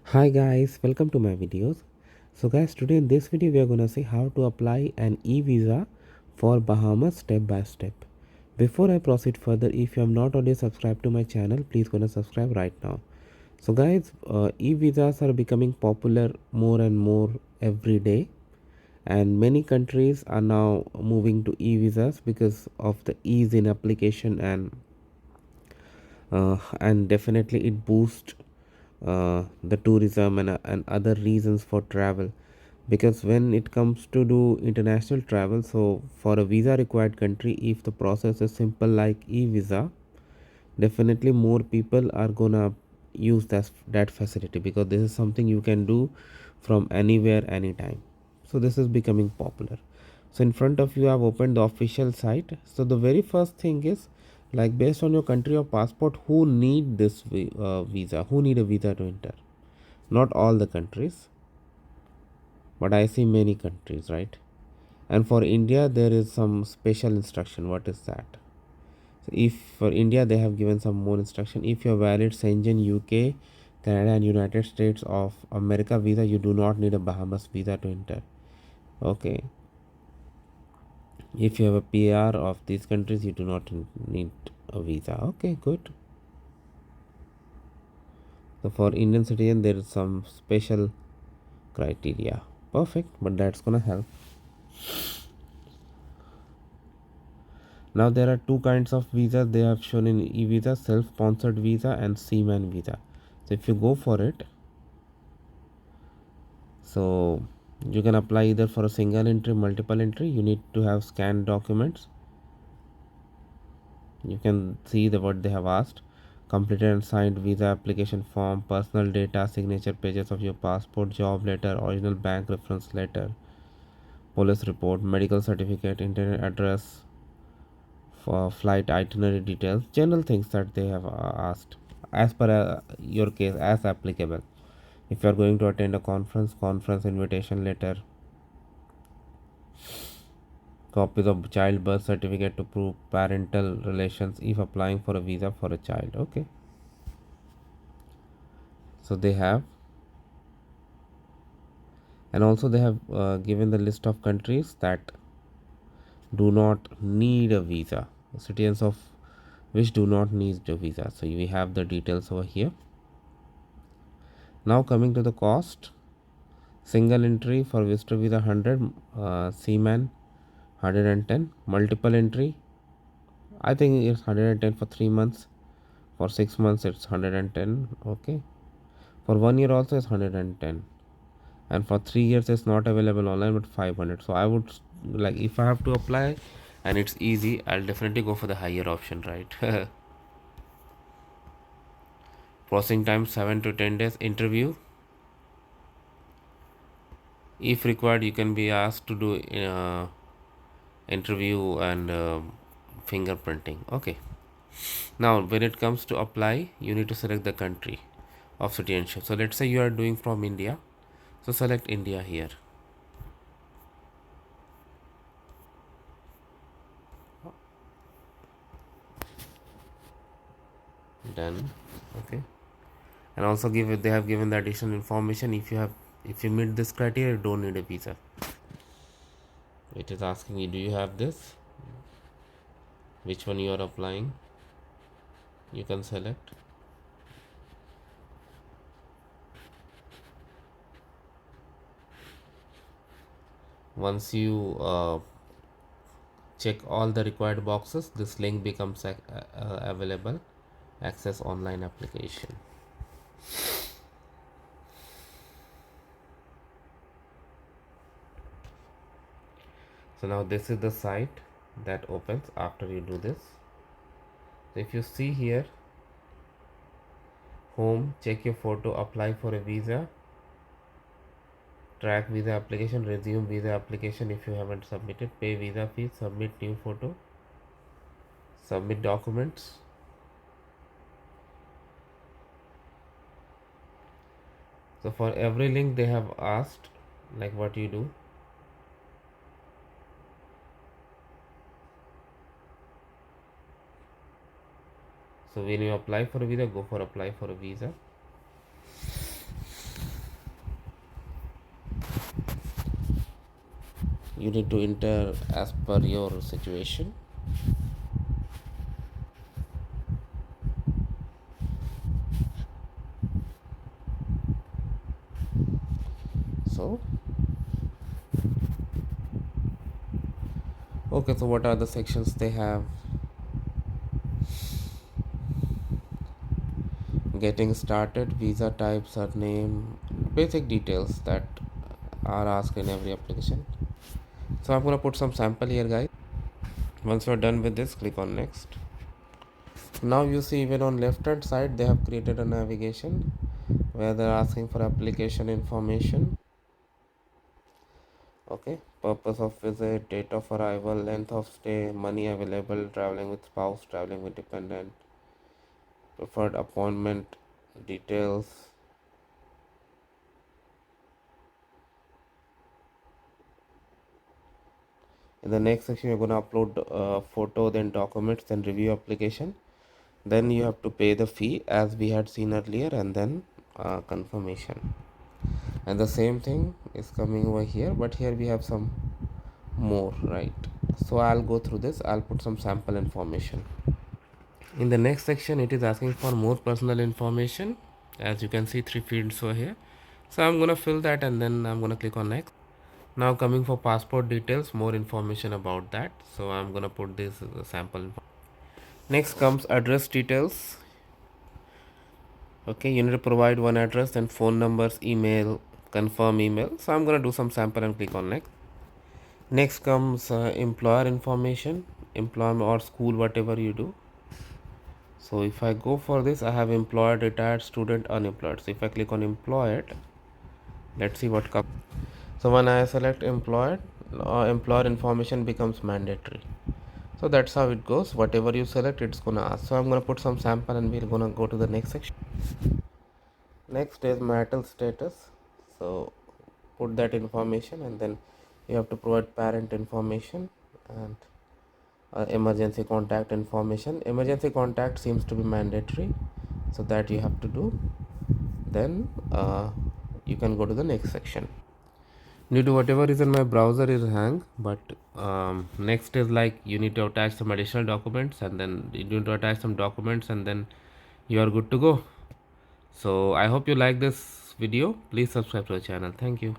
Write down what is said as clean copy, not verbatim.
Hi guys, welcome to my videos. So guys, today in this video we are gonna see how to apply an e-visa for Bahamas step by step. Before I proceed further, if you have not already subscribed to my channel, please gonna subscribe right now. So guys, e-visas are becoming popular more and more every day, and many countries are now moving to e-visas because of the ease in application and definitely it boosts the tourism and other reasons for travel, because when it comes to do international travel, so for a visa required country, if the process is simple like e-visa, definitely more people are gonna use that facility, because this is something you can do from anywhere anytime. So this is becoming popular. So in front of you, I've opened the official site. So the very first thing is, like, based on your country or passport, who need this visa, who need a visa to enter. Not all the countries, but I see many countries, right? And for India there is some special instruction. What is that? So if for India they have given some more instruction. If you're valid Schengen, UK, Canada and United States of America visa, you do not need a Bahamas visa to enter. Okay. If you have a PR of these countries, you do not need a visa. Okay, good. So for Indian citizen there is some special criteria. Perfect, but that's gonna help. Now there are two kinds of visas they have shown in e-visa: self-sponsored visa and seaman visa. So if you go for it, so you can apply either for a single entry, multiple entry. You need to have scanned documents. You can see the what they have asked: completed and signed visa application form, personal data, signature pages of your passport, job letter, original bank reference letter, police report, medical certificate, internet address, for flight itinerary details, general things that they have asked as per your case as applicable. If you are going to attend a conference invitation letter, copies of child birth certificate to prove parental relations if applying for a visa for a child. Okay, so they have, and also they have given the list of countries that do not need a visa, citizens of which do not need a visa. So we have the details over here. Now coming to the cost: single entry for visitor visa 100, seaman 110, multiple entry I think it's 110 for 3 months, for 6 months it's 110. Okay, for 1 year also it's 110, and for 3 years it's not available online but 500. So I would, like, if I have to apply and it's easy, I'll definitely go for the higher option, right? Processing time 7 to 10 days. Interview, if required, you can be asked to do interview and fingerprinting. Okay. Now when it comes to apply, you need to select the country of citizenship. So let's say you are doing from India, so select India here. Done. Okay. And also give, they have given the additional information: if you meet this criteria, you don't need a visa. It is asking you, do you have this, which one you are applying. You can select. Once you check all the required boxes, this link becomes available. Access online application. So now this is the site that opens after you do this. So if you see here, home, check your photo, apply for a visa, track visa application, resume visa application if you haven't submitted, pay visa fee, submit new photo, submit documents. So for every link they have asked, like, what you do. So when you apply for a visa, go for apply for a visa. you need to enter as per your situation. So okay, so what are the sections they have? Getting started, visa type, surname, basic details that are asked in every application. So I'm gonna put some sample here, guys. Once you're done with this, click on next. Now you see even on left hand side they have created a navigation where they're asking for application information. Okay, purpose of visit, date of arrival, length of stay, money available, traveling with spouse, traveling with dependent, preferred appointment details. In the next section you're going to upload photo, then documents, then review application, then you have to pay the fee as we had seen earlier, and then confirmation. And the same thing is coming over here, but here we have some more, right? So I'll go through this. I'll put some sample information. In the next section it is asking for more personal information. As you can see, 3 fields over here, so I'm gonna fill that and then I'm gonna click on next. Now coming for passport details, more information about that, so I'm gonna put this as a sample. Next comes address details. Okay, you need to provide one address, then phone numbers, email, confirm email. So I'm gonna do some sample and click on next. Next comes employer information, employment or school, whatever you do. So if I go for this, I have employed, retired, student, unemployed. So if I click on employed, let's see what comes. So when I select employed, employer information becomes mandatory. So that's how it goes. Whatever you select, it's gonna ask. So I'm gonna put some sample and we're gonna go to the next section. Next is marital status. So put that information and then you have to provide parent information and emergency contact information. Emergency contact seems to be mandatory, so that you have to do. Then you can go to the next section. Due to whatever reason my browser is hang, but next is like you need to attach some additional documents, and then you need to attach some documents, and then you are good to go. So I hope you like this video. Please subscribe to the channel. Thank you.